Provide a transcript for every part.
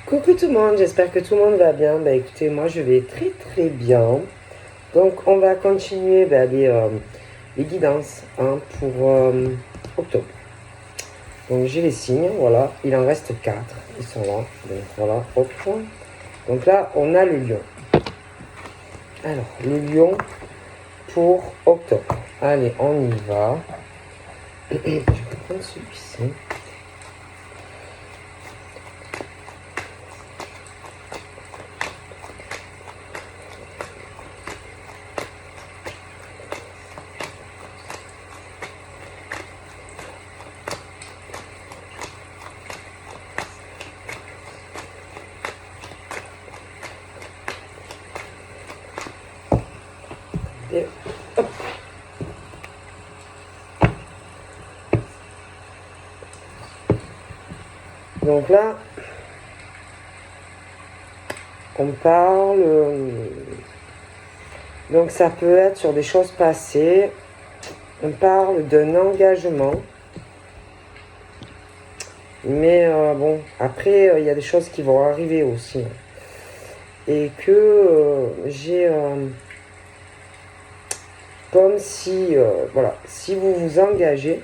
Coucou tout le monde, j'espère que tout le monde va bien. Bah écoutez, moi je vais très très bien. Donc on va continuer les guidances pour octobre. Donc j'ai les signes, voilà, il en reste 4, ils sont là. Donc voilà, hop. Donc là on a le lion. Alors le lion pour octobre. Allez, on y va. Je vais prendre celui-ci. Et hop. Donc là, on parle. Donc ça peut être sur des choses passées. On parle d'un engagement. Mais bon, après, il y a des choses qui vont arriver aussi. Et que j'ai... comme si, voilà, si vous vous engagez,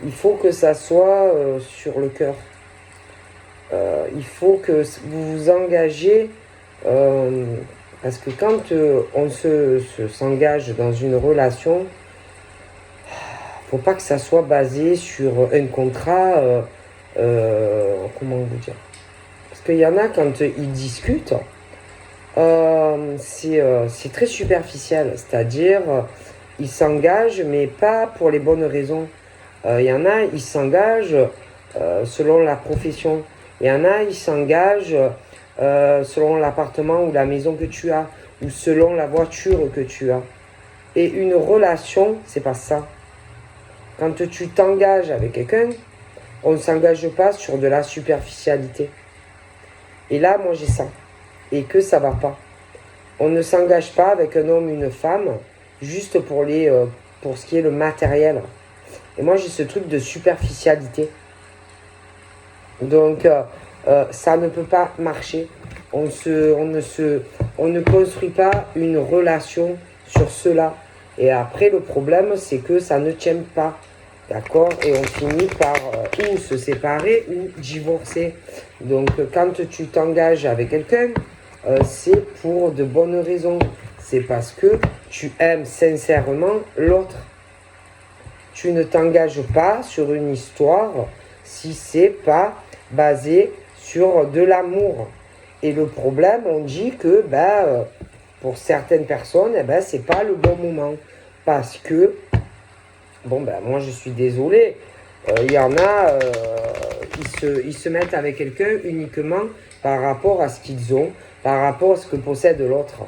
il faut que ça soit sur le cœur. Il faut que vous vous engagez, parce que quand on s'engage dans une relation, faut pas que ça soit basé sur un contrat, comment vous dire. Parce qu'il y en a quand ils discutent, c'est très superficiel, c'est-à-dire ils s'engagent mais pas pour les bonnes raisons. Il y en a, ils s'engagent selon la profession. Il y en a, ils s'engagent selon l'appartement ou la maison que tu as, ou selon la voiture que tu as. Et une relation, c'est pas ça. Quand tu t'engages avec quelqu'un, on ne s'engage pas sur de la superficialité. Et là, moi, j'ai ça. Et que ça va pas. On ne s'engage pas avec un homme, une femme, juste pour ce qui est le matériel. Et moi, j'ai ce truc de superficialité. Donc, ça ne peut pas marcher. On ne construit pas une relation sur cela. Et après, le problème, c'est que ça ne tient pas. D'accord? Et on finit par ou se séparer ou divorcer. Donc, quand tu t'engages avec quelqu'un, c'est pour de bonnes raisons. C'est parce que tu aimes sincèrement l'autre. Tu ne t'engages pas sur une histoire si c'est pas basé sur de l'amour. Et le problème, on dit que pour certaines personnes, c'est pas le bon moment. Parce que, moi je suis désolé, il y en a, ils se mettent avec quelqu'un uniquement par rapport à ce qu'ils ont, par rapport à ce que possède l'autre.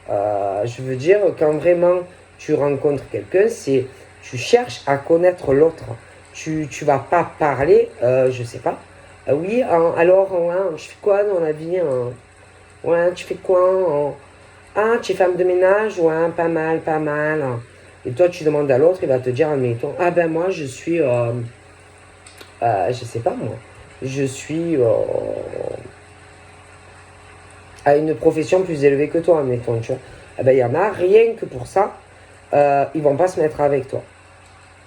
Je veux dire, quand vraiment tu rencontres quelqu'un, tu cherches à connaître l'autre. Tu vas pas parler, je sais pas. Oui, alors, tu fais quoi dans la vie? Ouais, tu fais quoi? Ah, tu es femme de ménage? Ouais, pas mal, pas mal. Et toi, tu demandes à l'autre, il va te dire, admettons, ah ben moi, je suis, je sais pas moi, je suis à une profession plus élevée que toi, admettons, tu vois. Eh ben, il y en a, rien que pour ça, ils vont pas se mettre avec toi.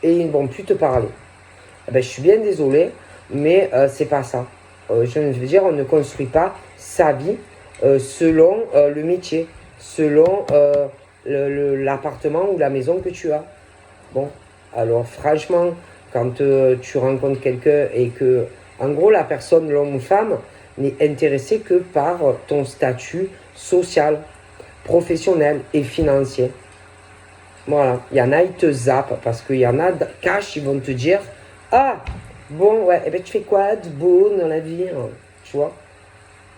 Et ils ne vont plus te parler. Eh ben, je suis bien désolé, mais c'est pas ça. Je veux dire, on ne construit pas sa vie selon le métier, selon l'appartement ou la maison que tu as. Bon, alors franchement, quand tu rencontres quelqu'un et que, en gros, la personne, l'homme ou femme, n'est intéressée que par ton statut social, professionnel et financier. Voilà, il y en a, ils te zappent parce qu'il y en a, cash, ils vont te dire, ah, bon, ouais, eh ben, tu fais quoi de beau dans la vie, hein, tu vois?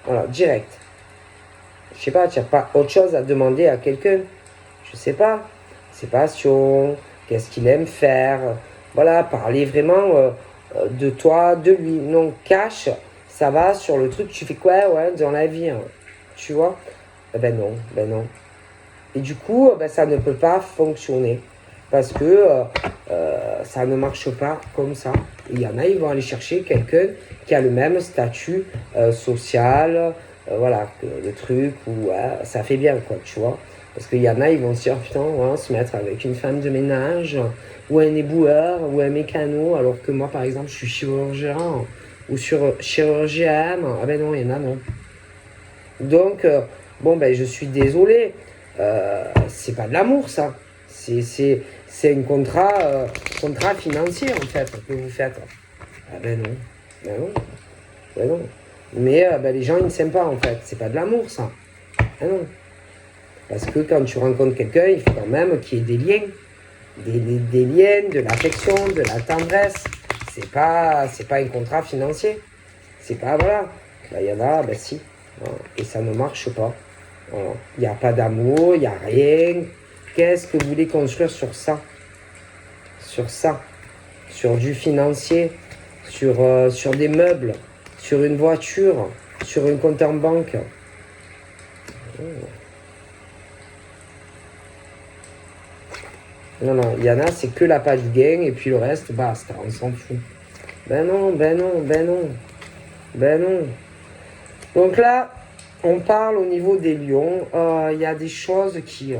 Voilà, direct. Je sais pas, tu n'as pas autre chose à demander à quelqu'un. Je sais pas. Ses passions, qu'est-ce qu'il aime faire. Voilà, parler vraiment de toi, de lui. Non, cash, ça va sur le truc, tu fais quoi, ouais, dans la vie, hein, tu vois? Eh ben non, ben non. Et du coup, ça ne peut pas fonctionner. Parce que ça ne marche pas comme ça. Il y en a, ils vont aller chercher quelqu'un qui a le même statut social, voilà, le truc où ça fait bien, quoi, tu vois. Parce qu'il y en a, ils vont se dire, putain, on va se mettre avec une femme de ménage, ou un éboueur, ou un mécano, alors que moi, par exemple, je suis chirurgien, ou chirurgienne. Ah ben non, il y en a, non. Donc, bon, ben, je suis désolé. C'est pas de l'amour, ça. C'est un contrat financier, en fait, que vous faites. Ah ben non. Ben non. Ben non. Mais ben, les gens, ils ne s'aiment pas, en fait. C'est pas de l'amour, ça. Ah non. Parce que quand tu rencontres quelqu'un, il faut quand même qu'il y ait des liens. Des liens, de l'affection, de la tendresse. C'est pas un contrat financier. C'est pas, voilà. Ben, il y en a, ben si. Voilà. Et ça ne marche pas. Voilà. Il n'y a pas d'amour, il n'y a rien. Qu'est-ce que vous voulez construire sur ça? Sur ça. Sur du financier. Sur des meubles. Sur une voiture. Sur un compte en banque. Oh. Non, non, il y en a, c'est que la page gain et puis le reste, basta, on s'en fout. Ben non, ben non, ben non. Ben non. Donc là, on parle au niveau des lions. Il y a des choses qui...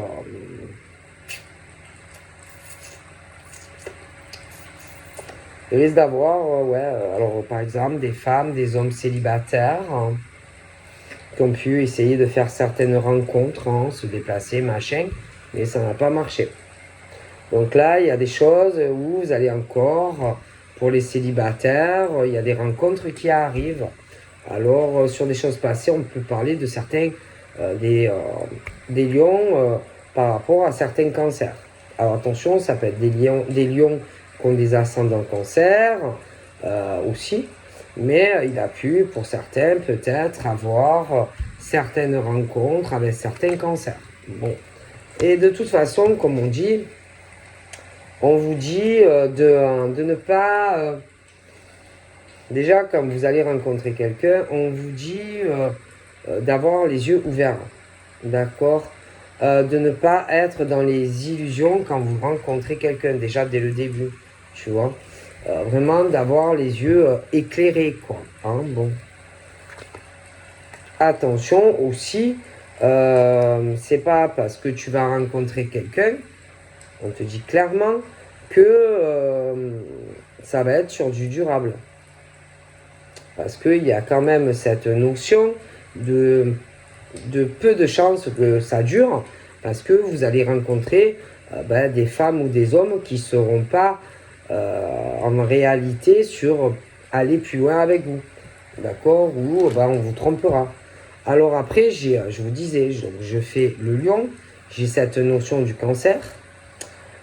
il risque d'avoir, alors par exemple, des femmes, des hommes célibataires qui ont pu essayer de faire certaines rencontres, se déplacer, machin, mais ça n'a pas marché. Donc là, il y a des choses où vous allez encore, pour les célibataires, il y a des rencontres qui arrivent. Alors, sur des choses passées, on peut parler de certains, des lions par rapport à certains cancers. Alors attention, ça peut être des lions qui ont des ascendants cancers aussi, mais il a pu, pour certains, peut-être avoir certaines rencontres avec certains cancers. Bon. Et de toute façon, comme on dit, on vous dit de ne pas... déjà, quand vous allez rencontrer quelqu'un, on vous dit d'avoir les yeux ouverts. D'accord, de ne pas être dans les illusions quand vous rencontrez quelqu'un, déjà dès le début. Tu vois, vraiment d'avoir les yeux éclairés, quoi. Hein, bon. Attention aussi, c'est pas parce que tu vas rencontrer quelqu'un, on te dit clairement que ça va être sur du durable. Parce qu'il y a quand même cette notion de peu de chances que ça dure, parce que vous allez rencontrer des femmes ou des hommes qui ne seront pas en réalité sur aller plus loin avec vous. D'accord? Ou on vous trompera. Alors après, je vous disais, je fais le lion, j'ai cette notion du cancer.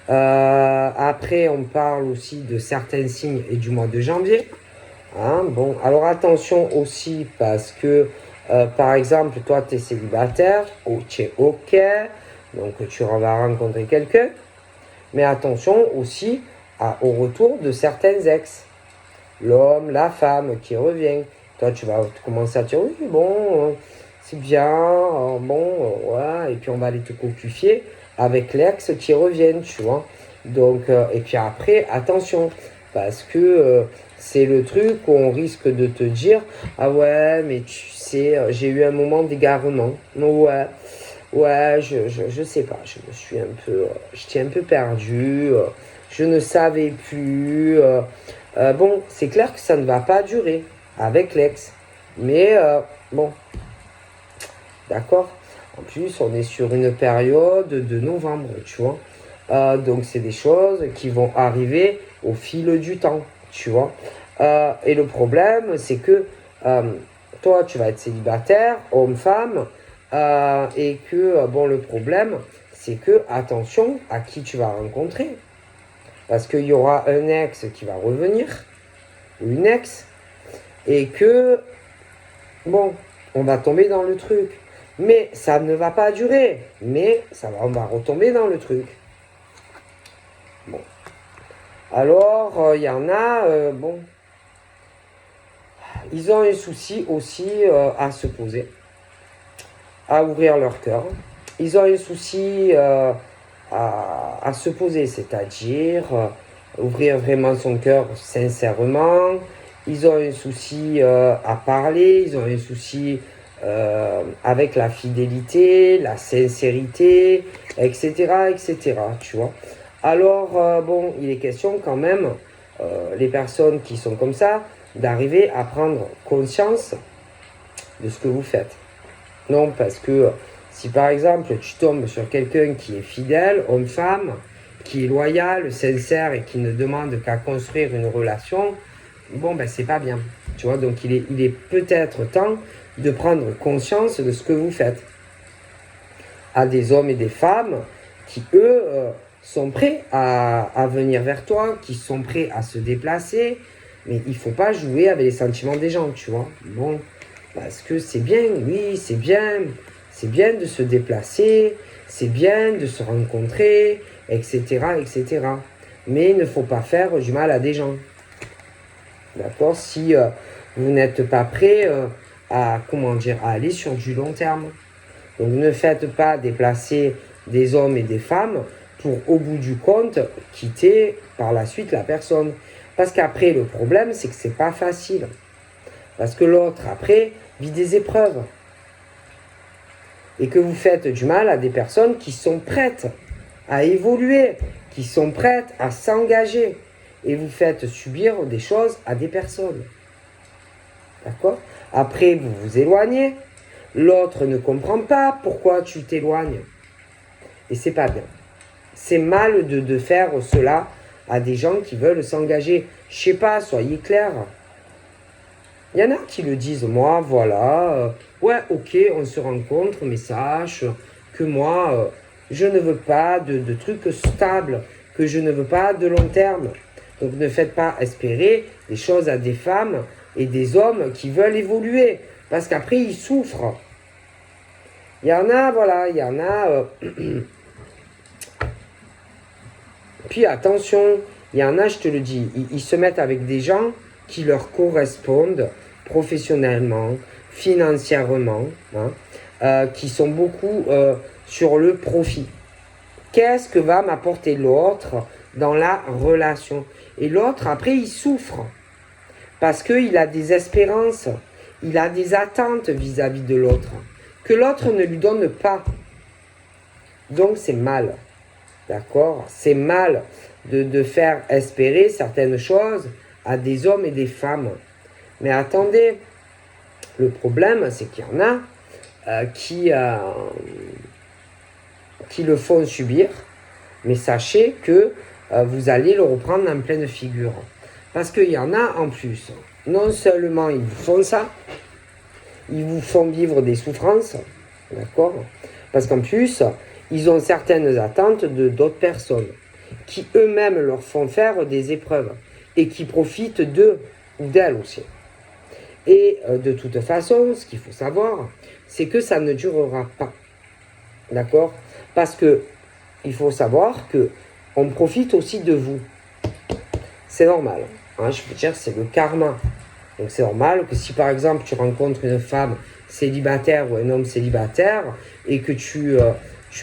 Après, on parle aussi de certains signes et du mois de janvier. Hein, bon, alors attention aussi parce que, par exemple, toi, tu es célibataire, tu es OK, donc tu vas rencontrer quelqu'un. Mais attention aussi au retour de certains ex. L'homme, la femme qui revient. Toi, tu vas commencer à dire, oui, bon, c'est bien, ouais, et puis on va aller te cocufier avec l'ex qui revient, tu vois. Donc, et puis après, attention, parce que c'est le truc où on risque de te dire, ah ouais, mais tu sais, j'ai eu un moment d'égarement. Ouais, je sais pas, j'étais un peu perdu, je ne savais plus. Bon, c'est clair que ça ne va pas durer avec l'ex. Mais bon, d'accord. En plus, on est sur une période de novembre, tu vois. Donc, c'est des choses qui vont arriver au fil du temps, tu vois. Et le problème, c'est que toi, tu vas être célibataire, homme-femme, et que, bon, le problème, c'est que, attention à qui tu vas rencontrer. Parce qu'il y aura un ex qui va revenir, ou une ex, et que, bon, on va tomber dans le truc. Mais ça ne va pas durer. Mais on va retomber dans le truc. Bon. Alors, il y en a, bon, ils ont un souci aussi à se poser, à ouvrir leur cœur. Ils ont un souci à se poser, c'est-à-dire, ouvrir vraiment son cœur sincèrement. Ils ont un souci à parler, ils ont un souci avec la fidélité, la sincérité, etc., etc., tu vois. Alors, bon, il est question quand même, les personnes qui sont comme ça, d'arriver à prendre conscience de ce que vous faites. Non, parce que si par exemple tu tombes sur quelqu'un qui est fidèle, homme-femme, qui est loyal, sincère et qui ne demande qu'à construire une relation, bon ben c'est pas bien. Tu vois, donc il est peut-être temps de prendre conscience de ce que vous faites. À des hommes et des femmes qui, eux, sont prêts à venir vers toi, qui sont prêts à se déplacer, mais il ne faut pas jouer avec les sentiments des gens, tu vois. Bon, parce que c'est bien, oui, c'est bien de se déplacer, c'est bien de se rencontrer, etc., etc. Mais il ne faut pas faire du mal à des gens. D'accord? Si vous n'êtes pas prêt à, comment dire, à aller sur du long terme. Donc ne faites pas déplacer des hommes et des femmes pour, au bout du compte, quitter par la suite la personne. Parce qu'après, le problème, c'est que c'est pas facile. Parce que l'autre, après, vit des épreuves. Et que vous faites du mal à des personnes qui sont prêtes à évoluer, qui sont prêtes à s'engager. Et vous faites subir des choses à des personnes. D'accord? Après, vous vous éloignez. L'autre ne comprend pas pourquoi tu t'éloignes. Et c'est pas bien. C'est mal de faire cela à des gens qui veulent s'engager. Je sais pas, soyez clairs. Il y en a qui le disent, moi, voilà, ouais, ok, on se rencontre, mais sache que moi, je ne veux pas de trucs stables, que je ne veux pas de long terme. Donc ne faites pas espérer des choses à des femmes et des hommes qui veulent évoluer, parce qu'après, ils souffrent. Il y en a, voilà, il y en a... Puis attention, il y en a, je te le dis, ils se mettent avec des gens qui leur correspondent professionnellement, financièrement, hein, qui sont beaucoup sur le profit. Qu'est-ce que va m'apporter l'autre dans la relation? Et l'autre, après, il souffre parce qu'il a des espérances, il a des attentes vis-à-vis de l'autre, que l'autre ne lui donne pas. Donc c'est mal, d'accord? C'est mal de faire espérer certaines choses à des hommes et des femmes. Mais attendez, le problème, c'est qu'il y en a qui le font subir, mais sachez que vous allez le reprendre en pleine figure. Parce qu'il y en a en plus, non seulement ils vous font ça, ils vous font vivre des souffrances, d'accord? Parce qu'en plus, ils ont certaines attentes de d'autres personnes, qui eux-mêmes leur font faire des épreuves, et qui profitent d'eux ou d'elles aussi. Et de toute façon, ce qu'il faut savoir, c'est que ça ne durera pas. D'accord? Parce que il faut savoir que on profite aussi de vous. C'est normal. Hein, je veux dire, c'est le karma. Donc c'est normal que si par exemple tu rencontres une femme célibataire ou un homme célibataire et que tu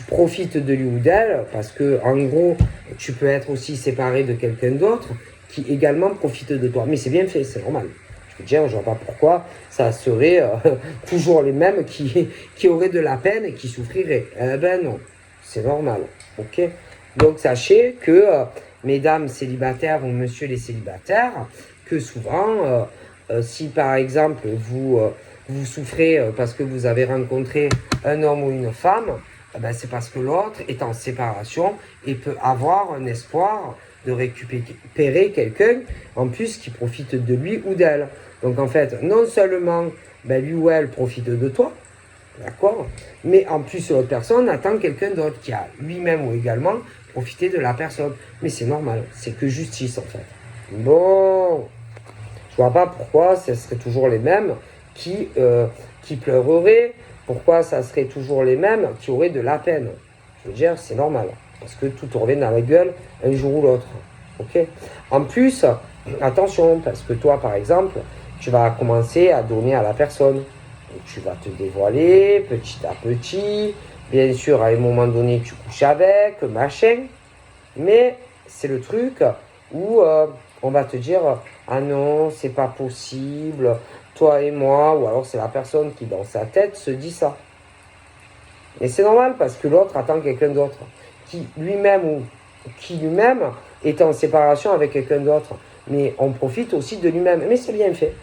profites de lui ou d'elle, parce que en gros, tu peux être aussi séparé de quelqu'un d'autre qui également profite de toi. Mais c'est bien fait, c'est normal. Je veux dire, je vois pas pourquoi ça serait toujours les mêmes qui auraient de la peine et qui souffriraient. Eh ben non, c'est normal. Ok? Donc sachez que, mesdames célibataires ou monsieur les célibataires, que souvent, si par exemple vous souffrez parce que vous avez rencontré un homme ou une femme, ben, c'est parce que l'autre est en séparation et peut avoir un espoir de récupérer quelqu'un en plus qui profite de lui ou d'elle. Donc en fait, non seulement ben, lui ou elle profite de toi, d'accord, mais en plus l'autre personne attend quelqu'un d'autre qui a lui-même ou également profité de la personne. Mais c'est normal, c'est que justice en fait. Bon, je vois pas pourquoi ce serait toujours les mêmes qui pleureraient, pourquoi ça serait toujours les mêmes qui auraient de la peine. Je veux dire, c'est normal. Parce que tout revient dans la gueule un jour ou l'autre. Ok? En plus, attention, parce que toi, par exemple, tu vas commencer à donner à la personne. Donc, tu vas te dévoiler petit à petit. Bien sûr, à un moment donné, tu couches avec, machin. Mais c'est le truc où on va te dire ah non, c'est pas possible, toi et moi, ou alors c'est la personne qui dans sa tête se dit ça. Et c'est normal parce que l'autre attend quelqu'un d'autre qui lui-même est en séparation avec quelqu'un d'autre. Mais on profite aussi de lui-même. Mais c'est bien fait.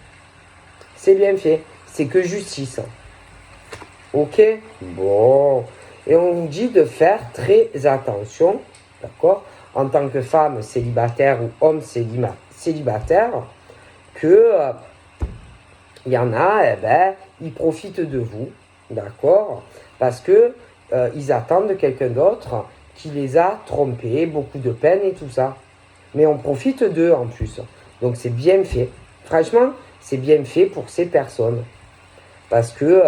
C'est bien fait. C'est que justice. Ok? Bon. Et on vous dit de faire très attention, d'accord? En tant que femme célibataire ou homme célibataire, que il y en a, eh ben, ils profitent de vous, d'accord? Parce que ils attendent quelqu'un d'autre qui les a trompés, beaucoup de peine et tout ça. Mais on profite d'eux en plus. Donc c'est bien fait. Franchement, c'est bien fait pour ces personnes. Parce que,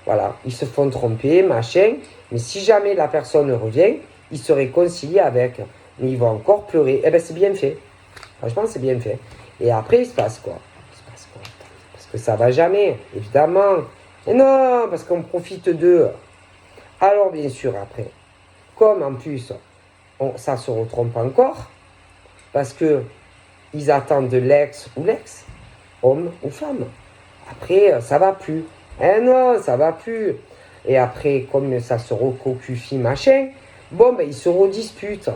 voilà, ils se font tromper, machin. Mais si jamais la personne revient, ils se réconcilient avec. Mais ils vont encore pleurer. Eh bien, c'est bien fait. Franchement, c'est bien fait. Et après, il se passe quoi? Il se passe quoi? Parce que ça va jamais, évidemment. Et non, parce qu'on profite d'eux. Alors, bien sûr, après, comme en plus, ça se retrompe encore, parce que ils attendent de l'ex ou l'ex, homme ou femme. Après, ça va plus. Eh non, ça va plus. Et après, comme ça se recocufie, machin, bon, ben, ils se redisputent.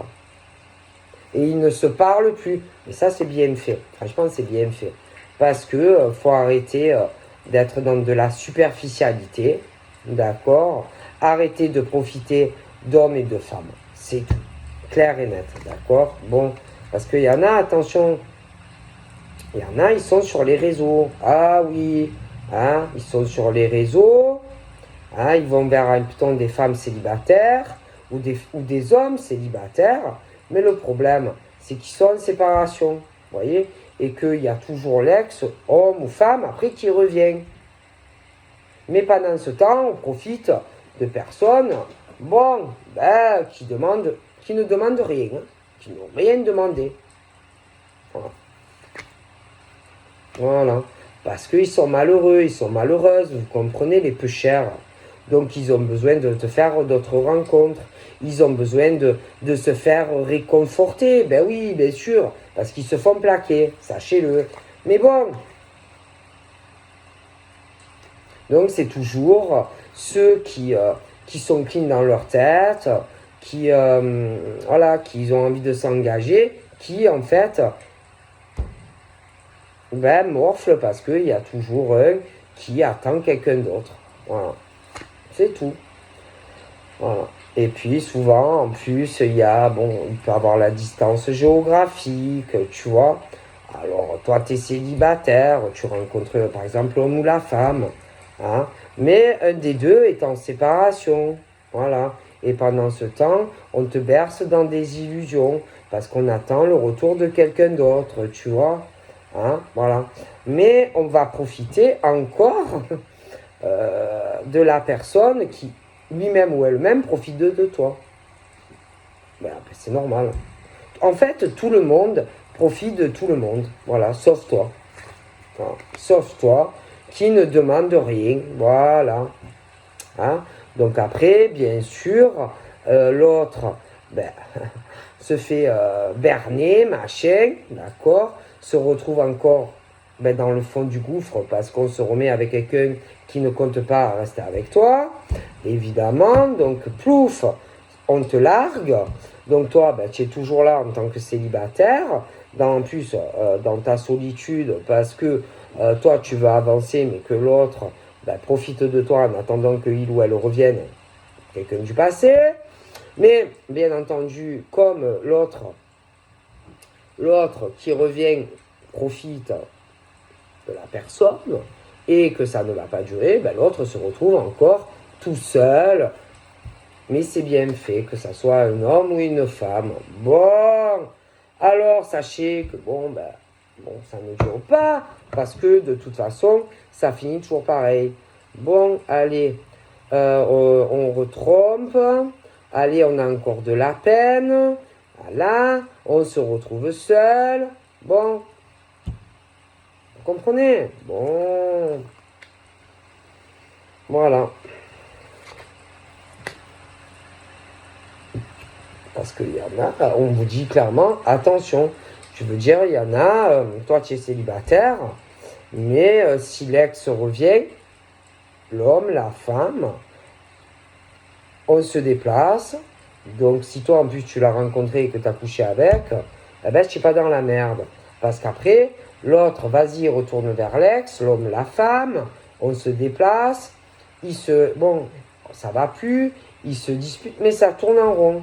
Et ils ne se parlent plus. Et ça, c'est bien fait. Franchement, c'est bien fait. Parce que faut arrêter d'être dans de la superficialité. D'accord? Arrêter de profiter d'hommes et de femmes. C'est tout. Clair et net. D'accord? Bon. Parce qu'il y en a, attention, il y en a, ils sont sur les réseaux. Ah oui, hein, ils sont sur les réseaux. Hein, ils vont vers plutôt des femmes célibataires ou des hommes célibataires. Mais le problème, c'est qu'ils sont en séparation. Vous voyez? Et qu'il y a toujours l'ex, homme ou femme, après qui revient. Mais pendant ce temps, on profite de personnes, bon, ben, qui ne demandent rien, hein, qui n'ont rien demandé. Voilà. Voilà. Parce qu'ils sont malheureux, ils sont malheureuses, vous comprenez, les peu chers. Donc ils ont besoin de faire d'autres rencontres. Ils ont besoin de se faire réconforter. Ben oui, bien sûr, parce qu'ils se font plaquer, sachez-le. Mais bon, donc c'est toujours ceux qui sont clean dans leur tête, voilà, qui ont envie de s'engager, qui en fait ben, morflent parce qu'il y a toujours un qui attend quelqu'un d'autre. Voilà, c'est tout. Voilà. Et puis souvent, en plus, il peut avoir la distance géographique, tu vois. Alors, toi, tu es célibataire, tu rencontres par exemple l'homme ou la femme, hein, mais un des deux est en séparation. Voilà. Et pendant ce temps, on te berce dans des illusions parce qu'on attend le retour de quelqu'un d'autre, tu vois. Hein, voilà. Mais on va profiter encore de la personne qui lui-même ou elle-même profite de toi. Ben, c'est normal. En fait, tout le monde profite de tout le monde. Voilà, sauf toi. Voilà. Sauf toi, qui ne demande rien. Voilà. Hein? Donc après, bien sûr, l'autre ben, se fait berner, machin, d'accord, se retrouve encore ben, dans le fond du gouffre parce qu'on se remet avec quelqu'un qui ne compte pas rester avec toi, évidemment. Donc, plouf, on te largue. Donc, toi, ben, tu es toujours là en tant que célibataire. En plus, dans ta solitude, parce que toi, tu veux avancer, mais que l'autre ben, profite de toi en attendant qu'il ou elle revienne, quelqu'un du passé. Mais, bien entendu, comme l'autre qui revient profite de la personne et que ça ne va pas durer, ben, l'autre se retrouve encore tout seul. Mais c'est bien fait, que ça soit un homme ou une femme. Bon, alors sachez que bon, ça ne dure pas, parce que de toute façon, ça finit toujours pareil. Bon, allez, on retrompe. Allez, on a encore de la peine. Voilà, on se retrouve seul. Bon, vous comprenez? Bon, voilà. Parce qu'il y en a, on vous dit clairement, attention, Je veux dire, il y en a, toi tu es célibataire, mais si l'ex revient, l'homme, la femme, on se déplace. Donc si toi en plus tu l'as rencontré et que tu as couché avec, eh ben tu n'es pas dans la merde. Parce qu'après, l'autre, vas-y, retourne vers l'ex, l'homme, la femme, on se déplace, bon, ça va plus, ils se disputent, mais ça tourne en rond.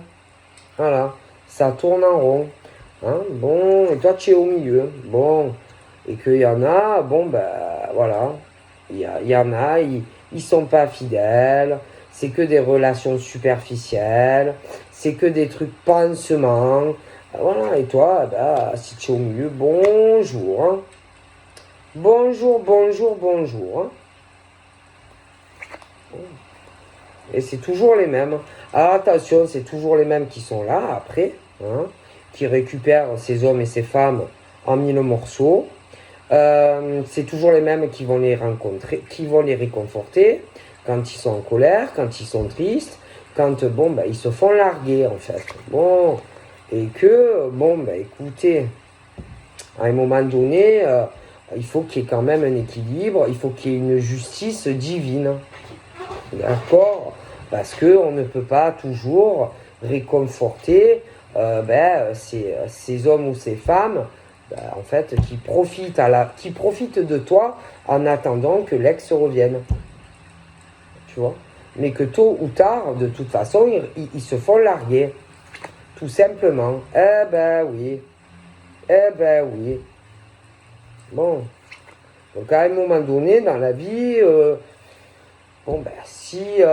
Voilà, ça tourne en rond. Hein, bon, et toi tu es au milieu. Bon, et qu'il y en a, bon, ben voilà, il y en a, ils sont pas fidèles, c'est que des relations superficielles, c'est que des trucs pansements. Voilà, et toi, ben, si tu es au milieu, bonjour. Hein. Bonjour, bonjour, bonjour. Hein. Et c'est toujours les mêmes. Alors attention, c'est toujours les mêmes qui sont là après, hein, qui récupèrent ces hommes et ces femmes en mille morceaux. C'est toujours les mêmes qui vont les rencontrer, qui vont les réconforter quand ils sont en colère, quand ils sont tristes, quand bon, ben, ils se font larguer en fait. Bon, et que, bon, ben, écoutez, à un moment donné, il faut qu'il y ait quand même un équilibre, il faut qu'il y ait une justice divine. D'accord? Parce qu'on ne peut pas toujours réconforter ces hommes ou ces femmes en fait, qui profitent de toi en attendant que l'ex revienne. Tu vois? Mais que tôt ou tard, de toute façon, ils se font larguer. Tout simplement. Eh ben oui. Eh ben oui. Bon. Donc à un moment donné, dans la vie, bon ben s'ils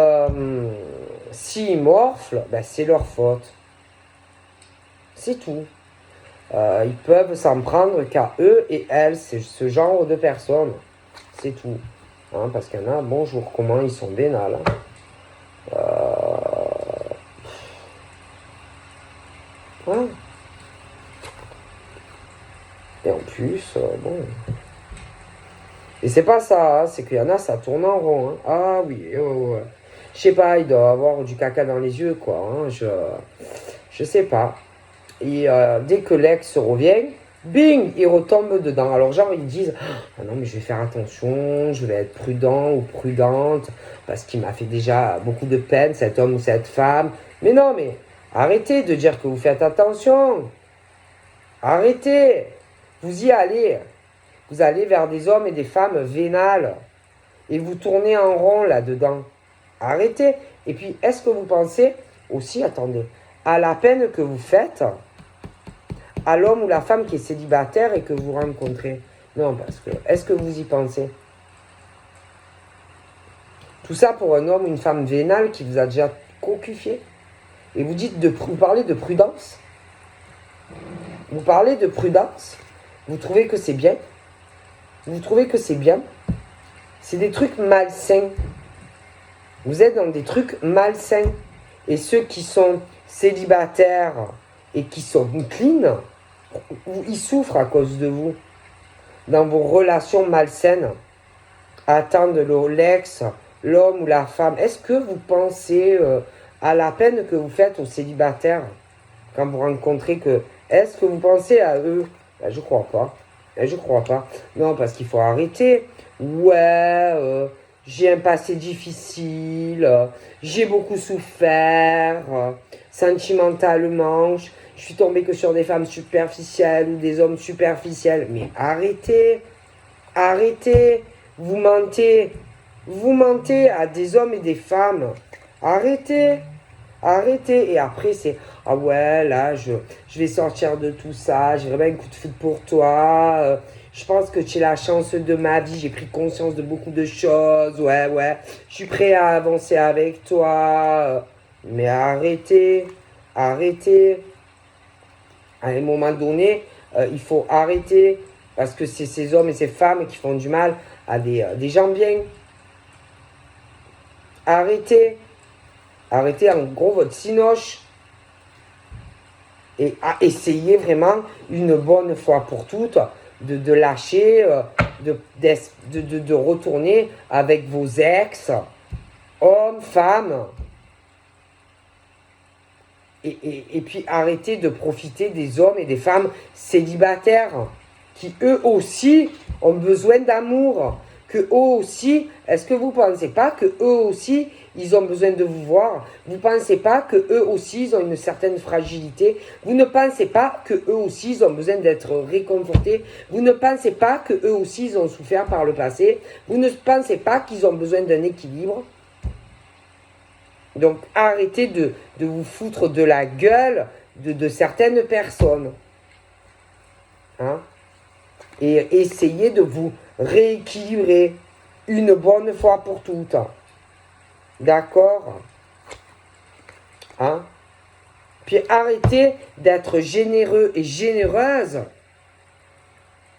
morflent, ben, c'est leur faute. C'est tout. Ils peuvent s'en prendre qu'à eux et elles, c'est ce genre de personnes. C'est tout. Hein, parce qu'il y en a, bonjour, comment ils sont vénales. Ouais. Et en plus, bon. Et c'est pas ça, hein, c'est qu'il y en a, ça tourne en rond. Hein. Ah oui, ouais. Je sais pas, il doit avoir du caca dans les yeux, quoi. Hein, je sais pas. Et dès que l'ex revient, bing, il retombe dedans. Alors genre, ils disent, ah non, mais je vais faire attention, je vais être prudent ou prudente, parce qu'il m'a fait déjà beaucoup de peine, cet homme ou cette femme. Mais non, mais arrêtez de dire que vous faites attention. Arrêtez. Vous y allez. Vous allez vers des hommes et des femmes vénales. Et vous tournez en rond là-dedans. Arrêtez. Et puis, est-ce que vous pensez aussi, attendez, à la peine que vous faites à l'homme ou la femme qui est célibataire et que vous rencontrez? Non, parce que, est-ce que vous y pensez? Tout ça pour un homme ou une femme vénale qui vous a déjà cocufié. Et vous vous parlez de prudence? Vous parlez de prudence? Vous trouvez que c'est bien? Vous trouvez que c'est bien? C'est des trucs malsains. Vous êtes dans des trucs malsains. Et ceux qui sont célibataires et qui sont clean, ils souffrent à cause de vous. Dans vos relations malsaines, à attendre l'ex, l'homme ou la femme. Est-ce que vous pensez à la peine que vous faites aux célibataires quand vous rencontrez que... Est-ce que vous pensez à eux? Ben, je crois pas. Je crois pas. Non, parce qu'il faut arrêter. Ouais, j'ai un passé difficile, j'ai beaucoup souffert, sentimentalement, je suis tombée que sur des femmes superficielles ou des hommes superficiels. Mais arrêtez, arrêtez, vous mentez à des hommes et des femmes. Arrêtez, arrêtez. Et après, c'est, ah ouais, là, je vais sortir de tout ça, j'ai vraiment un coup de foot pour toi. Je pense que tu es la chance de ma vie, j'ai pris conscience de beaucoup de choses. Ouais, je suis prêt à avancer avec toi. Mais arrêtez, arrêtez. À un moment donné, il faut arrêter parce que c'est ces hommes et ces femmes qui font du mal à des gens bien. Arrêtez. Arrêtez en gros votre cinoche. Et à essayer vraiment une bonne fois pour toutes de lâcher, de retourner avec vos ex, hommes, femmes. Et puis arrêtez de profiter des hommes et des femmes célibataires qui eux aussi ont besoin d'amour. Que eux aussi, est-ce que vous ne pensez pas que eux aussi, ils ont besoin de vous voir? Vous ne pensez pas que eux aussi, ils ont une certaine fragilité? Vous ne pensez pas que eux aussi, ils ont besoin d'être réconfortés? Vous ne pensez pas que eux aussi, ils ont souffert par le passé? Vous ne pensez pas qu'ils ont besoin d'un équilibre? Donc arrêtez de vous foutre de la gueule de certaines personnes. Hein? Et essayez de vous rééquilibrer une bonne fois pour toutes. D'accord? Hein? Puis arrêtez d'être généreux et généreuse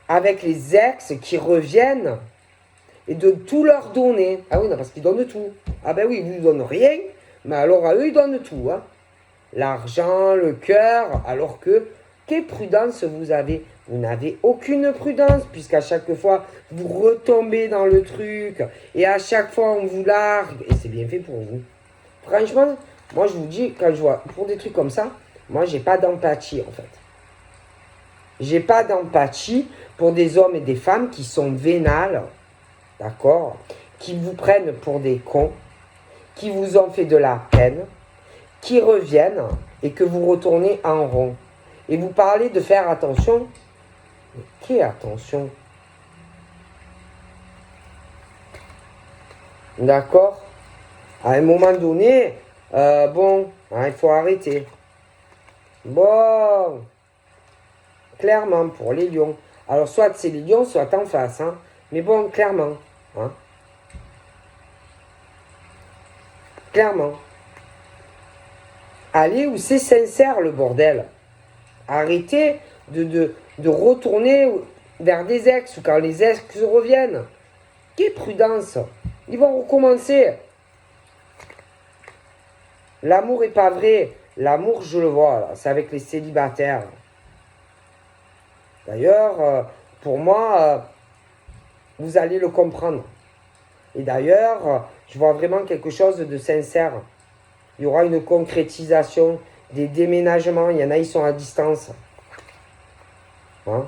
avec les ex qui reviennent et de tout leur donner. Ah oui, non, parce qu'ils donnent tout. Ah ben oui, vous ne donnent rien, mais alors à eux, ils donnent tout. Hein. L'argent, le cœur, alors que, quelle prudence vous avez? Vous n'avez aucune prudence, puisqu'à chaque fois, vous retombez dans le truc, et à chaque fois, on vous largue, et c'est bien fait pour vous. Franchement, moi, je vous dis, quand je vois, pour des trucs comme ça, moi, j'ai pas d'empathie, en fait. J'ai pas d'empathie pour des hommes et des femmes qui sont vénales, d'accord? Qui vous prennent pour des cons, qui vous ont fait de la peine, qui reviennent et que vous retournez en rond. Et vous parlez de faire attention. Mais quelle attention? D'accord? À un moment donné, bon, hein, il faut arrêter. Bon, clairement, pour les lions. Alors, soit c'est les lions, soit en face. Hein. Mais bon, clairement. Hein. Clairement. Allez où c'est sincère le bordel. Arrêtez de retourner vers des ex ou quand les ex reviennent. Quelle prudence. Ils vont recommencer. L'amour est pas vrai. L'amour, je le vois, c'est avec les célibataires. D'ailleurs, pour moi, vous allez le comprendre. Et d'ailleurs, je vois vraiment quelque chose de sincère. Il y aura une concrétisation, des déménagements. Il y en a, ils sont à distance. Hein?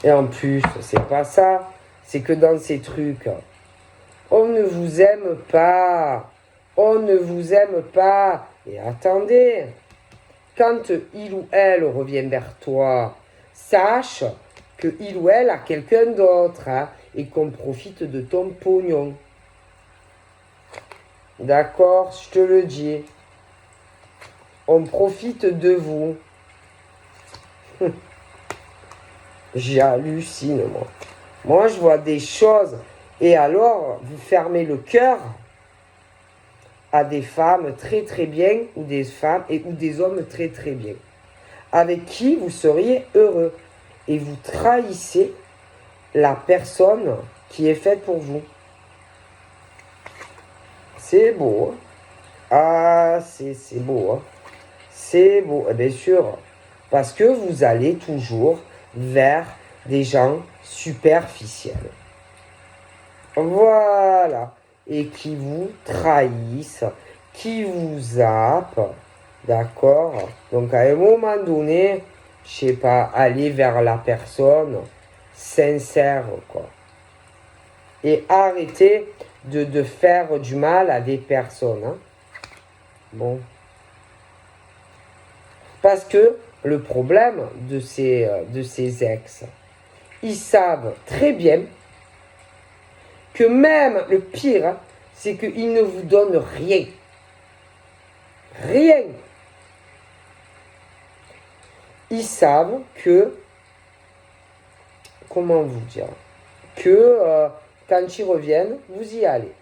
Et en plus, c'est pas ça. C'est que dans ces trucs, on ne vous aime pas. On ne vous aime pas. Et attendez, quand il ou elle revient vers toi, sache que il ou elle a quelqu'un d'autre hein, et qu'on profite de ton pognon. D'accord, je te le dis. On profite de vous. J'hallucine, moi. Moi, je vois des choses. Et alors, vous fermez le cœur à des femmes très très bien, ou des femmes ou des hommes très très bien, avec qui vous seriez heureux. Et vous trahissez la personne qui est faite pour vous. C'est beau. Hein? Ah, c'est beau. Hein? C'est beau, bien sûr. Parce que vous allez toujours vers des gens superficiels. Voilà. Et qui vous trahissent, qui vous zappent. D'accord? Donc à un moment donné, je sais pas, aller vers la personne sincère, quoi. Et arrêter de faire du mal à des personnes. Hein. Bon. Parce que le problème de ces ex, ils savent très bien que même le pire, hein, c'est qu'ils ne vous donnent rien. Rien. Ils savent que, comment vous dire, que quand ils reviennent, vous y allez.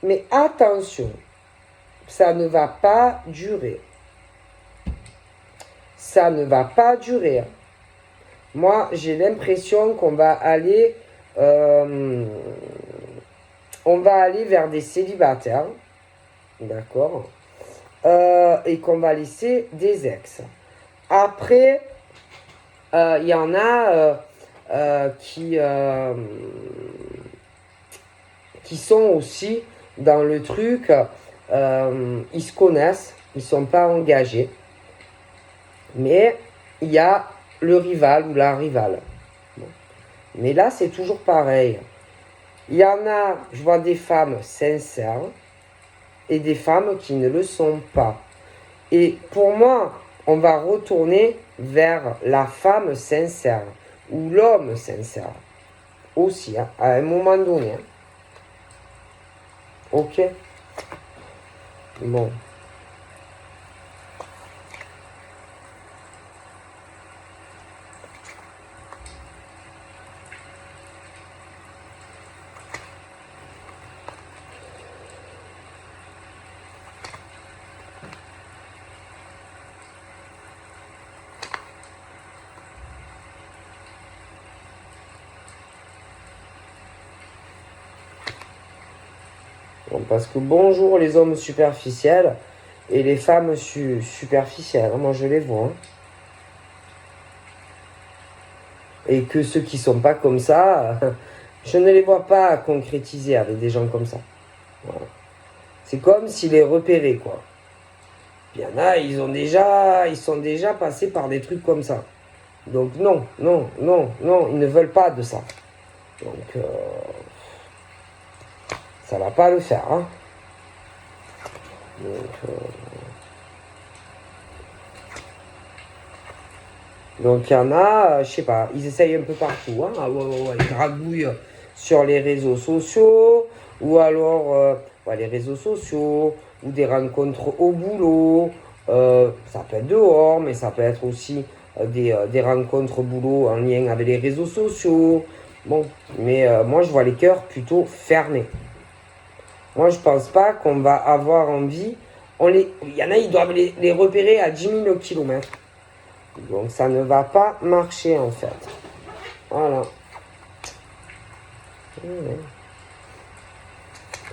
Mais attention, ça ne va pas durer. Ça ne va pas durer. Moi, j'ai l'impression qu'on va aller vers des célibataires, d'accord, et qu'on va laisser des ex. Après, il y en a qui qui sont aussi dans le truc, ils se connaissent, ils ne sont pas engagés. Mais il y a le rival ou la rivale. Bon. Mais là, c'est toujours pareil. Il y en a, je vois des femmes sincères et des femmes qui ne le sont pas. Et pour moi, on va retourner vers la femme sincère ou l'homme sincère aussi, hein, à un moment donné. Hein. Ok? Bon. Bon, parce que bonjour les hommes superficiels et les femmes superficielles. Moi, je les vois. Hein. Et que ceux qui sont pas comme ça, je ne les vois pas concrétiser avec des gens comme ça. Voilà. C'est comme s'ils les repéraient, quoi. Il y en a, ils sont déjà passés par des trucs comme ça. Donc non, non, non, non, ils ne veulent pas de ça. Donc ça va pas le faire. Hein. Donc il y en a, je sais pas, ils essayent un peu partout. Hein. Ah, ouais, ils dragouillent sur les réseaux sociaux, ou alors les réseaux sociaux, ou des rencontres au boulot. Ça peut être dehors, mais ça peut être aussi des rencontres au boulot en lien avec les réseaux sociaux. Bon, mais moi je vois les cœurs plutôt fermés. Moi je pense pas qu'on va avoir envie. Il y en a, ils doivent les repérer à 10 000 km. Donc ça ne va pas marcher en fait. Voilà.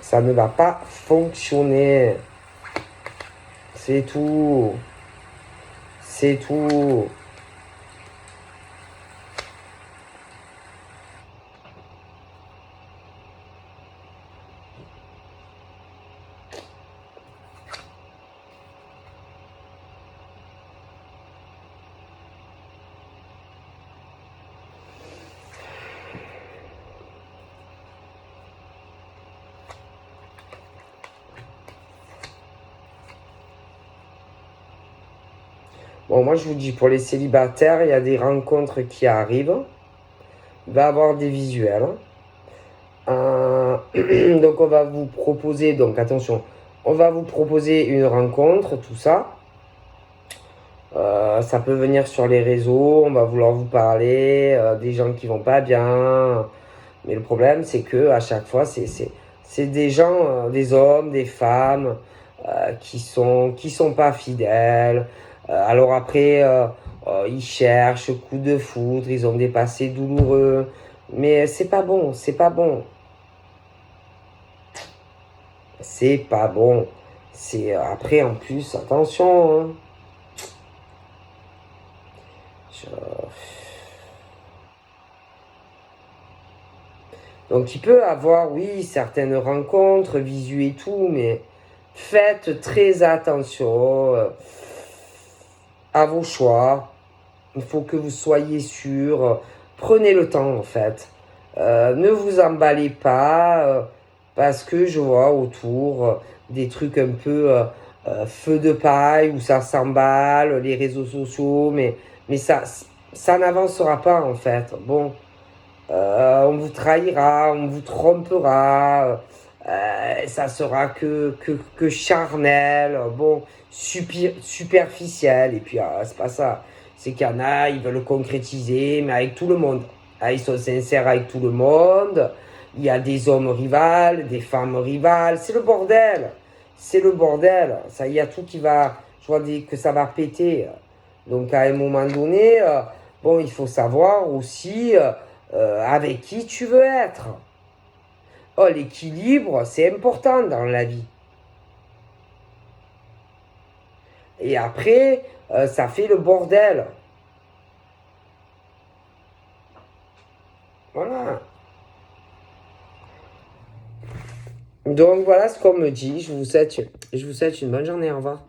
Ça ne va pas fonctionner. C'est tout. C'est tout. Bon, moi je vous dis, pour les célibataires, il y a des rencontres qui arrivent. Il va y avoir des visuels. Donc on va vous proposer, donc attention, on va vous proposer une rencontre, tout ça. Ça peut venir sur les réseaux, on va vouloir vous parler, des gens qui vont pas bien. Mais le problème, c'est que à chaque fois, c'est des gens, des hommes, des femmes qui sont pas fidèles. Alors après, ils cherchent coup de foudre, ils ont des passés douloureux. Mais c'est pas bon, c'est pas bon. C'est pas bon. C'est après en plus, attention. Hein. Je- Donc il peut avoir, oui, certaines rencontres, visu et tout, mais faites très attention à vos choix. Il faut que vous soyez sûr. Prenez le temps en fait. Ne vous emballez pas parce que je vois autour des trucs un peu feu de paille où ça s'emballe, les réseaux sociaux, mais ça n'avancera pas en fait. Bon. On vous trahira, on vous trompera, ça sera que charnel, bon, superficiel, et puis c'est pas ça. C'est qu'il y en a, ils veulent concrétiser, mais avec tout le monde. Ah, ils sont sincères avec tout le monde, il y a des hommes rivales, des femmes rivales, c'est le bordel. C'est le bordel, ça, il y a tout qui va, je vois que ça va péter. Donc à un moment donné, bon, il faut savoir aussi avec qui tu veux être. Oh, l'équilibre, c'est important dans la vie. Et après, ça fait le bordel. Voilà. Donc voilà ce qu'on me dit. Je vous souhaite une bonne journée. Au revoir.